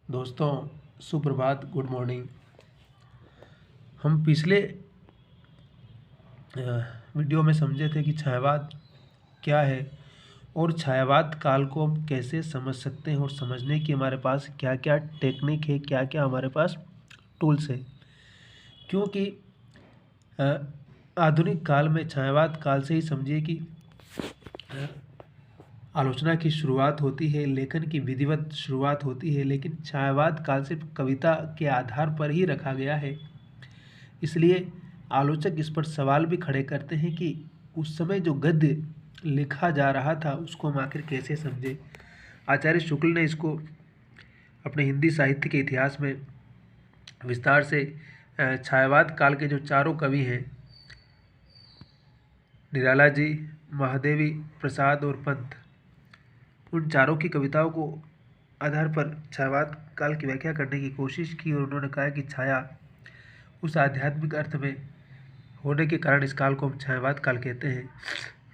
दोस्तों, सुप्रभात, good morning. हम पिछले वीडियो में समझे थे कि छायावाद क्या है और छायावाद काल को हम कैसे समझ सकते हैं और समझने की हमारे पास क्या क्या टेक्निक है, क्या क्या हमारे पास टूल्स है। क्योंकि आधुनिक काल में छायावाद काल से ही समझिए कि आलोचना की शुरुआत होती है, लेखन की विधिवत शुरुआत होती है, लेकिन छायावाद काल सिर्फ कविता के आधार पर ही रखा गया है। इसलिए आलोचक इस पर सवाल भी खड़े करते हैं कि उस समय जो गद्य लिखा जा रहा था उसको हम आखिर कैसे समझे। आचार्य शुक्ल ने इसको अपने हिंदी साहित्य के इतिहास में विस्तार से छायावाद काल के जो चारों कवि हैं, निराला जी, महादेवी प्रसाद और पंत, उन चारों की कविताओं को आधार पर छायावाद काल की व्याख्या करने की कोशिश की और उन्होंने कहा कि छाया उस आध्यात्मिक अर्थ में होने के कारण इस काल को हम छायावाद काल कहते हैं।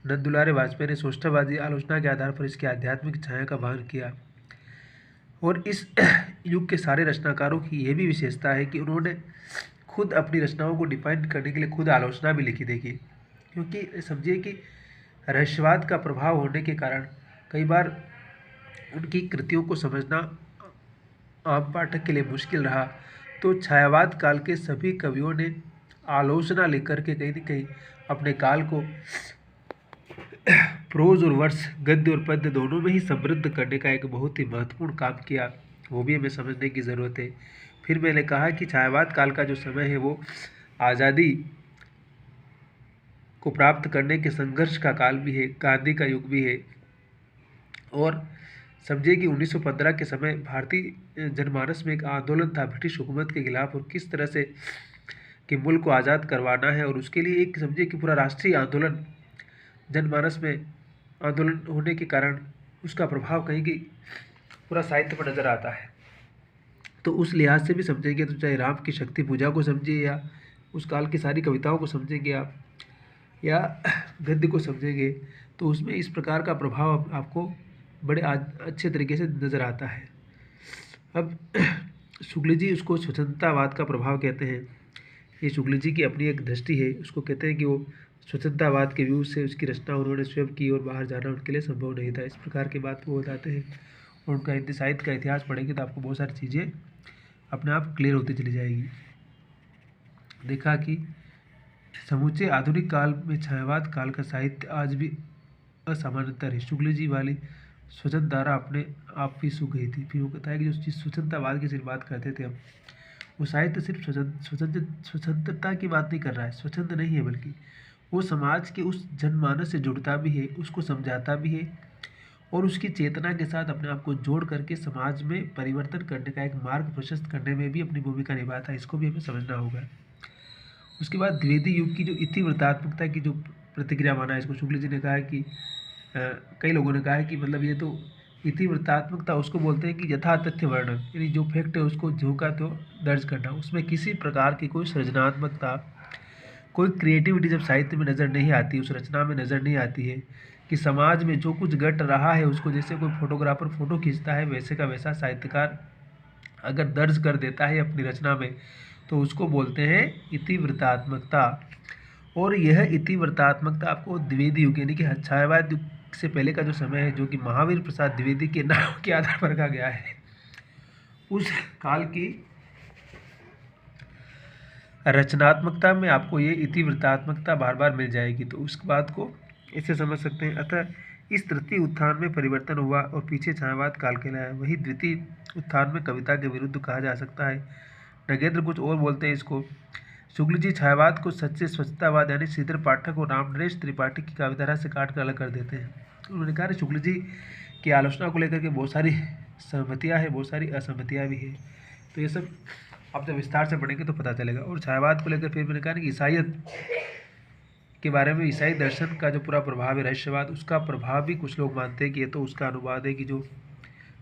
नंद दुलारे वाजपेयी ने सोष्टावादी आलोचना के आधार पर इसकी आध्यात्मिक छाया का भान किया और इस युग के सारे रचनाकारों की यह भी विशेषता है कि उन्होंने खुद अपनी रचनाओं को डिफाइन करने के लिए खुद आलोचना भी लिखी। देखिए, क्योंकि समझिए कि रहस्यवाद का प्रभाव होने के कारण कई बार उनकी कृतियों को समझना आम पाठक के लिए मुश्किल रहा, तो छायावाद काल के सभी कवियों ने आलोचना लेकर के कहीं न कहीं अपने काल को प्रोज और वर्स, गद्य और पद्य दोनों में ही समृद्ध करने का एक बहुत ही महत्वपूर्ण काम किया। वो भी हमें समझने की ज़रूरत है। फिर मैंने कहा कि छायावाद काल का जो समय है वो आज़ादी को प्राप्त करने के संघर्ष का काल भी है, गांधी का युग भी है। और समझिए कि 1915 के समय भारतीय जनमानस में एक आंदोलन था ब्रिटिश हुकूमत के खिलाफ, और किस तरह से कि मुल्क को आज़ाद करवाना है, और उसके लिए एक समझिए कि पूरा राष्ट्रीय आंदोलन जनमानस में आंदोलन होने के कारण उसका प्रभाव कहीं की पूरा साहित्य पर नज़र आता है। तो उस लिहाज से भी समझेंगे तो चाहे राम की शक्ति पूजा को समझिए या उस काल की सारी कविताओं को समझेंगे आप, या गद्य को समझेंगे, तो उसमें इस प्रकार का प्रभाव आपको बड़े अच्छे तरीके से नज़र आता है। अब शुक्ल जी उसको स्वतंत्रतावाद का प्रभाव कहते हैं। ये शुक्ल जी की अपनी एक दृष्टि है, उसको कहते हैं कि वो स्वतंत्रतावाद के व्यू से उसकी रचना उन्होंने स्वयं की और बाहर जाना उनके लिए संभव नहीं था। इस प्रकार की बात वो बताते हैं, और उनका हिंदी साहित्य का इतिहास पढ़ेंगे तो आपको बहुत सारी चीज़ें अपने आप क्लियर होती चली जाएगी। देखा कि समूचे आधुनिक काल में छायावाद काल का साहित्य आज भी असामान्यतर है। शुक्ल जी वाली स्वतंत्र धारा अपने आप ही सूख गई थी। फिर वो कहता है कि जो चीज़ स्वतंत्रतावाद की सिर्फ बात करते थे हम, वो साहित्य सिर्फ स्वतंत्रता की बात नहीं कर रहा है, स्वतंत्र नहीं है, बल्कि वो समाज के उस जनमानस से जुड़ता भी है, उसको समझाता भी है, और उसकी चेतना के साथ अपने आप को जोड़ करके समाज में परिवर्तन करने का एक मार्ग प्रशस्त करने में भी अपनी भूमिका निभाता है। इसको भी हमें समझना होगा। उसके बाद द्विवेदी युग की जो इतिवृत्तात्मकता की जो प्रतिक्रिया माना है, इसको शुक्ल जी ने कहा है कि कई लोगों ने कहा है कि मतलब ये तो इतिवृत्तात्मकता उसको बोलते हैं कि यथा तथ्य वर्णन, यानी जो फैक्ट है उसको जो का तो दर्ज करना, उसमें किसी प्रकार की कोई सृजनात्मकता, कोई क्रिएटिविटी जब साहित्य में नज़र नहीं आती, उस रचना में नज़र नहीं आती है कि समाज में जो कुछ घट रहा है उसको जैसे कोई फोटोग्राफर फोटो खींचता है वैसे का वैसा साहित्यकार अगर दर्ज कर देता है अपनी रचना में, तो उसको बोलते हैं इतिवृत्तात्मकता। और यह इतिवृत्तात्मकता आपको द्विवेदी युग यानी कि छायावाद युग से पहले का जो समय है, जो कि महावीर प्रसाद द्विवेदी के नाम के आधार पर रखा गया है, उस काल की रचनात्मकता में आपको ये इतिवृत्तात्मकता बार बार मिल जाएगी। तो उस बात को ऐसे समझ सकते हैं। अतः इस तृतीय उत्थान में परिवर्तन हुआ और पीछे छायावाद काल कहलाया। वही द्वितीय उत्थान में कविता के विरुद्ध कहा जा सकता है। नगेंद्र कुछ और बोलते हैं इसको। शुक्ल जी छायावाद को सच्चे स्वच्छतावाद यानी श्रीधर पाठक और रामनरेश त्रिपाठी की काव्यधारा से काट कर अलग कर देते हैं। उन्होंने कहा शुक्ल जी की आलोचना को लेकर के बहुत सारी सहमतियाँ हैं, बहुत सारी असहमतियाँ भी हैं। तो ये सब आप जब विस्तार से पढ़ेंगे तो पता चलेगा। और छायावाद को लेकर फिर मैंने कहा कि ईसाईयत के बारे में, ईसाई दर्शन का जो पूरा प्रभाव है रहस्यवाद, उसका प्रभाव भी कुछ लोग मानते हैं कि ये तो उसका अनुवाद है कि जो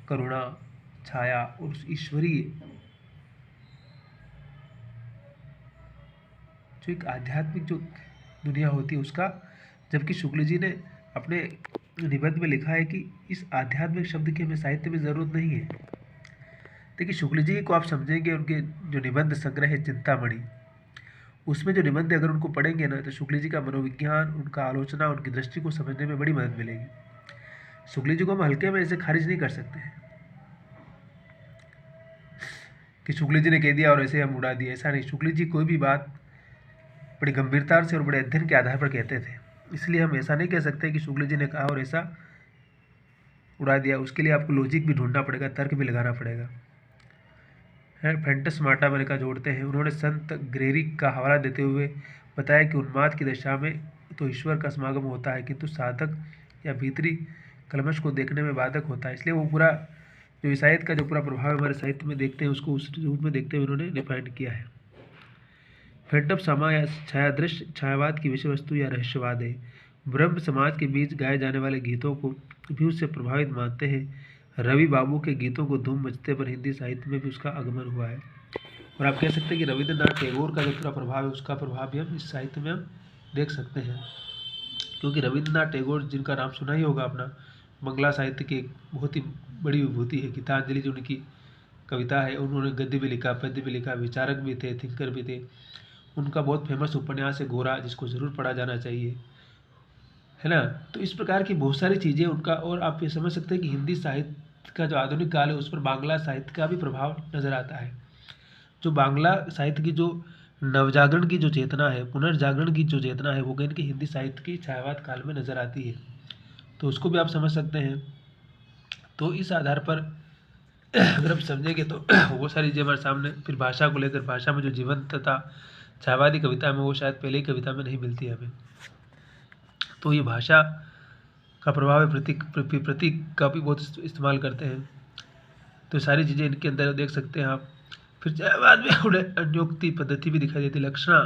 करुणा, छाया और उस ईश्वरीय जो एक आध्यात्मिक जो दुनिया होती है उसका, जबकि शुक्ल जी ने अपने निबंध में लिखा है कि इस आध्यात्मिक शब्द की हमें साहित्य में ज़रूरत नहीं है। देखिए शुक्ल जी को आप समझेंगे, उनके जो निबंध संग्रह है चिंतामणि, उसमें जो निबंध अगर उनको पढ़ेंगे ना, तो शुक्ल जी का मनोविज्ञान, उनका आलोचना, उनकी दृष्टि को समझने में बड़ी मदद मिलेगी। शुक्ल जी को हम हल्के में ऐसे खारिज नहीं कर सकते हैं कि शुक्ल जी ने कह दिया और ऐसे हम उड़ा दिया, ऐसा नहीं। शुक्ल जी कोई भी बात बड़ी गंभीरता से और बड़े अध्ययन के आधार पर कहते थे, इसलिए हम ऐसा नहीं कह सकते कि शुक्ल जी ने कहा और ऐसा उड़ा दिया। उसके लिए आपको लॉजिक भी ढूंढना पड़ेगा, तर्क भी लगाना पड़ेगा। है फेंटस मार्टा अमेरिका जोड़ते हैं, उन्होंने संत ग्रेरिक का हवाला देते हुए बताया कि उन्माद की दशा में तो ईश्वर का समागम होता है, किंतु साधक या भीतरी कलमश को देखने में बाधक होता है। इसलिए वो पूरा जो ईसाइयत का जो पूरा प्रभाव हमारे साहित्य में देखते हैं, उसको उस रूप में देखते हुए उन्होंने डिफाइन किया है। फेंटम समा या छायादृश्य छायावाद की विषय वस्तु या रहस्यवाद है। ब्रह्म समाज के बीच गाए जाने वाले गीतों को भी उससे प्रभावित मानते हैं। रवि बाबू के गीतों को धूम मचते पर हिंदी साहित्य में भी उसका आगमन हुआ है। और आप कह सकते हैं कि रविंद्रनाथ टैगोर का जो पूरा प्रभाव है, उसका प्रभाव भी हम इस साहित्य में हम देख सकते हैं। क्योंकि रविंद्रनाथ टैगोर, जिनका नाम सुना ही होगा अपना, बंगला साहित्य की एक बहुत ही बड़ी विभूति है। गीतांजलि जो उनकी कविता है, उन्होंने गद्य भी लिखा, पद्य भी लिखा, विचारक भी थे, थिंकर भी थे। उनका बहुत फेमस उपन्यास है गोरा, जिसको ज़रूर पढ़ा जाना चाहिए, है ना। तो इस प्रकार की बहुत सारी चीज़ें उनका, और आप ये समझ सकते हैं कि हिंदी साहित्य का जो आधुनिक काल है, उस पर बांग्ला साहित्य का भी प्रभाव नज़र आता है। जो बांग्ला साहित्य की जो नवजागरण की जो चेतना है, पुनर्जागरण की जो चेतना है, वो कहीं न कहीं हिंदी साहित्य की छायावाद काल में नज़र आती है। तो उसको भी आप समझ सकते हैं। तो इस आधार पर अगर हम समझेंगे तो वो सारी चीज़ें हमारे सामने, फिर भाषा को लेकर, भाषा में जो जीवंतता छायावादी कविता में, वो शायद पहले ही कविता में नहीं मिलती है हमें। तो ये भाषा का प्रभाव है। प्रतीक का भी बहुत इस्तेमाल करते हैं। तो सारी चीज़ें इनके अंदर देख सकते हैं आप। फिर छायावाद में उन्हें अन्योक्ति पद्धति भी दिखाई देती है। लक्षणा,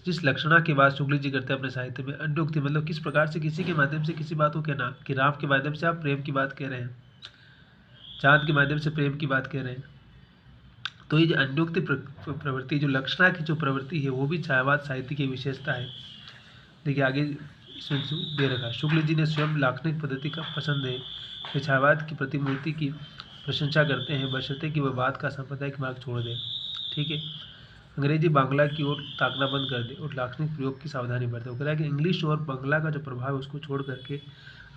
जिस लक्षणा की बात शुक्ल जी करते हैं अपने साहित्य में, अन्योक्ति मतलब किस प्रकार से किसी के माध्यम से किसी बात को कहना, कि राम के माध्यम से आप प्रेम की बात कह रहे हैं, चाँद के माध्यम से प्रेम की बात कह रहे हैं। तो ये जो अन्योक्ति प्रवृत्ति, जो लक्षणा की जो प्रवृत्ति है, वो भी छायावाद साहित्य की विशेषता है। देखिए आगे इसमें दे रखा, शुक्ल जी ने स्वयं लाक्षणिक पद्धति का पसंद है। वे छायावाद की प्रतिमूर्ति की प्रशंसा करते हैं, बशर्ते कि वह बात का सांप्रदायिक मार्ग छोड़ दे। ठीक है, अंग्रेजी बांग्ला की ओर ताकना बंद कर दे और लाक्षणिक प्रयोग की सावधानी बरते। वो कह रहा है कि इंग्लिश और बांग्ला का जो प्रभाव है, उसको छोड़ करके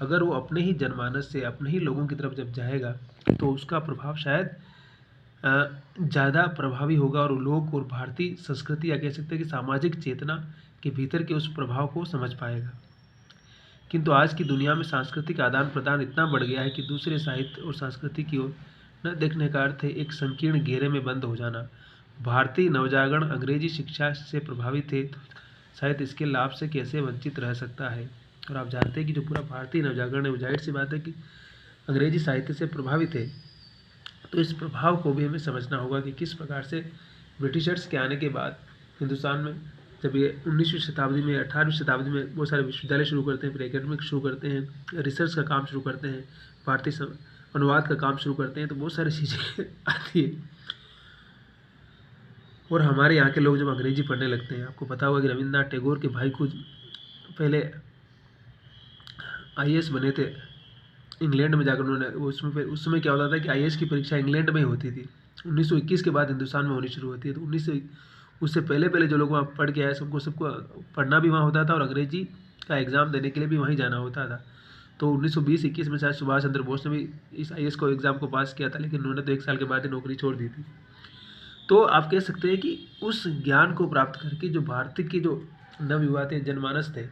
अगर वो अपने ही जनमानस से, अपने ही लोगों की तरफ जब जाएगा, तो उसका प्रभाव शायद ज़्यादा प्रभावी होगा, और लोग और भारतीय संस्कृति, या कह सकते हैं कि सामाजिक चेतना के भीतर के उस प्रभाव को समझ पाएगा। किंतु आज की दुनिया में सांस्कृतिक आदान प्रदान इतना बढ़ गया है कि दूसरे साहित्य और संस्कृति की ओर न देखने का अर्थ है एक संकीर्ण घेरे में बंद हो जाना। भारतीय नवजागरण अंग्रेजी शिक्षा से प्रभावित है, तो शायद इसके लाभ से कैसे वंचित रह सकता है। और आप जानते हैं कि जो पूरा भारतीय नवजागरण है, जाहिर सी बात है कि अंग्रेजी साहित्य से प्रभावित है। तो इस प्रभाव को भी हमें समझना होगा कि किस प्रकार से ब्रिटिशर्स के आने के बाद हिंदुस्तान में, जब ये 19वीं शताब्दी में, 18वीं शताब्दी में बहुत सारे विश्वविद्यालय शुरू करते हैं, फिर एकेडमिक शुरू करते हैं, रिसर्च का काम शुरू करते हैं, भारतीय अनुवाद का काम शुरू करते हैं, तो बहुत सारी चीज़ें आती है। और हमारे यहाँ के लोग जब अंग्रेजी पढ़ने लगते हैं, आपको पता होगा कि रविंद्रनाथ टैगोर के भाई खुद पहले IAS बने थे इंग्लैंड में जाकर। उन्होंने उस समय क्या होता था कि IAS की परीक्षा इंग्लैंड में ही होती थी। 1921 के बाद हिंदुस्तान में होनी शुरू होती है। तो उससे पहले जो लोग वहाँ पढ़ के आए, सबको पढ़ना भी वहाँ होता था, और अंग्रेजी का एग्ज़ाम देने के लिए भी वहीं जाना होता था। तो 1920-21 में शायद सुभाष चंद्र बोस ने भी इस IAS को एग्ज़ाम को पास किया था, लेकिन उन्होंने तो 1 साल के बाद ही नौकरी छोड़ दी थी। तो आप कह सकते हैं कि उस ज्ञान को प्राप्त करके जो भारतीय के जो नवयुवा थे, जनमानस थे,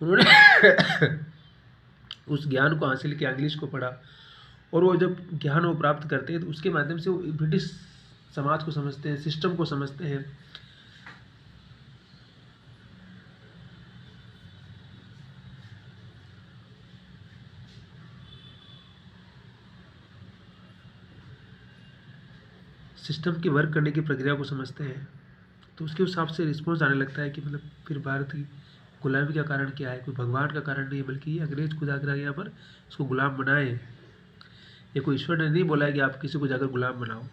उन्होंने उस ज्ञान को हासिल किया, इंग्लिश को पढ़ा, और वो जब ज्ञान वो प्राप्त करते हैं, तो उसके माध्यम से वो ब्रिटिश समाज को समझते हैं, सिस्टम को समझते हैं। सिस्टम की वर्क करने की प्रक्रिया को समझते हैं। तो उसके हिसाब से रिस्पॉन्स आने लगता है कि मतलब फिर भारत की गुलामी का कारण क्या है, कोई भगवान का कारण नहीं है, बल्कि ये अंग्रेज खुद आकर यहाँ पर इसको गुलाम बनाए। ये कोई ईश्वर ने नहीं बोला है कि आप किसी को जाकर गुलाम बनाओ।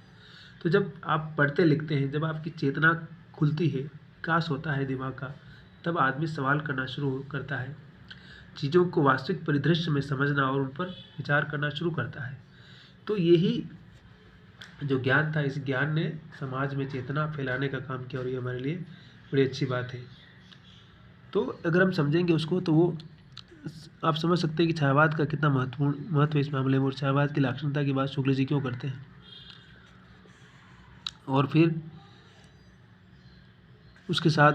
तो जब आप पढ़ते लिखते हैं, जब आपकी चेतना खुलती है, विकास होता है दिमाग का, तब आदमी सवाल करना शुरू करता है, चीज़ों को वास्तविक परिदृश्य में समझना और उन पर विचार करना शुरू करता है। तो यही जो ज्ञान था, इस ज्ञान ने समाज में चेतना फैलाने का काम किया और ये हमारे लिए बड़ी अच्छी बात है। तो अगर हम समझेंगे उसको तो वो आप समझ सकते हैं कि छायावाद का कितना महत्व है इस मामले में, और छायावाद की लाक्षणिकता की बात शुक्ल जी क्यों करते हैं। और फिर उसके साथ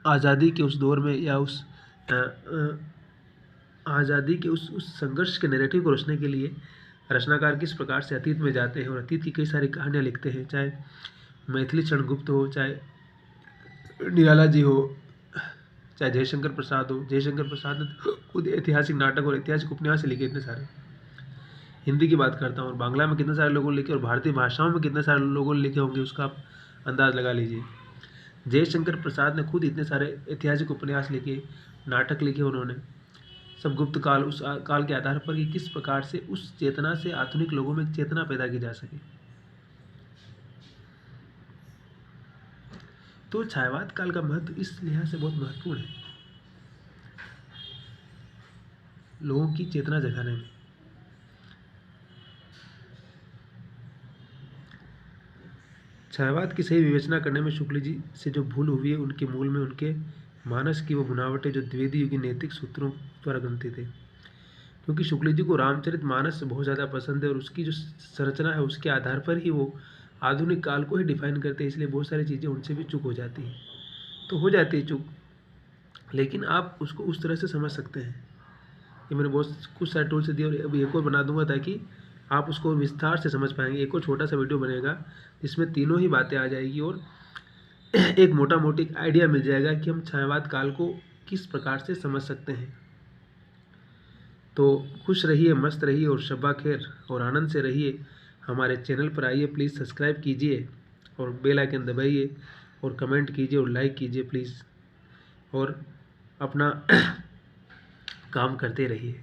आज़ादी के उस दौर में या उस आज़ादी के उस संघर्ष के नैरेटिव को रचने के लिए रचनाकार किस प्रकार से अतीत में जाते हैं और अतीत की कई सारी कहानियाँ लिखते हैं, चाहे मैथिली शरण गुप्त हो, चाहे निराला जी हो, चाहे जयशंकर प्रसाद हो। जयशंकर प्रसाद ने खुद ऐतिहासिक नाटक और ऐतिहासिक उपन्यास लिखे इतने सारे। हिंदी की बात करता हूँ, और बांग्ला में कितने सारे लोगों ने लिखे, और भारतीय भाषाओं में कितने सारे लोगों ने लिखे होंगे, उसका आप अंदाज़ लगा लीजिए। जयशंकर प्रसाद ने खुद इतने सारे ऐतिहासिक उपन्यास लिखे, नाटक लिखे उन्होंने, सब गुप्त काल, उस काल के आधार पर कि किस प्रकार से उस चेतना से आधुनिक लोगों में चेतना पैदा की जा सके। तो छायावाद काल का महत्व इस लिहाज से बहुत महत्वपूर्ण है, लोगों की चेतना जगाने में। छायावाद की सही विवेचना करने में शुक्ल जी से जो भूल हुई है, उनके मूल में उनके मानस की वो बुनावटें जो द्विवेदी युगीन नैतिक सूत्रों द्वारा ग्रंथित थे। क्योंकि शुक्ल जी को रामचरित मानस बहुत ज़्यादा पसंद है, और उसकी जो संरचना है उसके आधार पर ही वो आधुनिक काल को ही डिफाइन करते हैं, इसलिए बहुत सारी चीज़ें उनसे भी चूक हो जाती हैं। तो हो जाती है चूक, लेकिन आप उसको उस तरह से समझ सकते हैं। ये मैंने बहुत कुछ सारे टूल से दिए, और अभी एक और बना दूंगा ताकि आप उसको विस्तार से समझ पाएंगे। एक और छोटा सा वीडियो बनेगा जिसमें तीनों ही बातें आ जाएगी, और एक मोटा मोटी आइडिया मिल जाएगा कि हम छायावाद काल को किस प्रकार से समझ सकते हैं। तो खुश रहिए, मस्त रहिए, और शब्बा खैर, और आनंद से रहिए। हमारे चैनल पर आइए, प्लीज़ सब्सक्राइब कीजिए, और बेल आइकन दबाइए, और कमेंट कीजिए, और लाइक कीजिए प्लीज़, और अपना काम करते रहिए।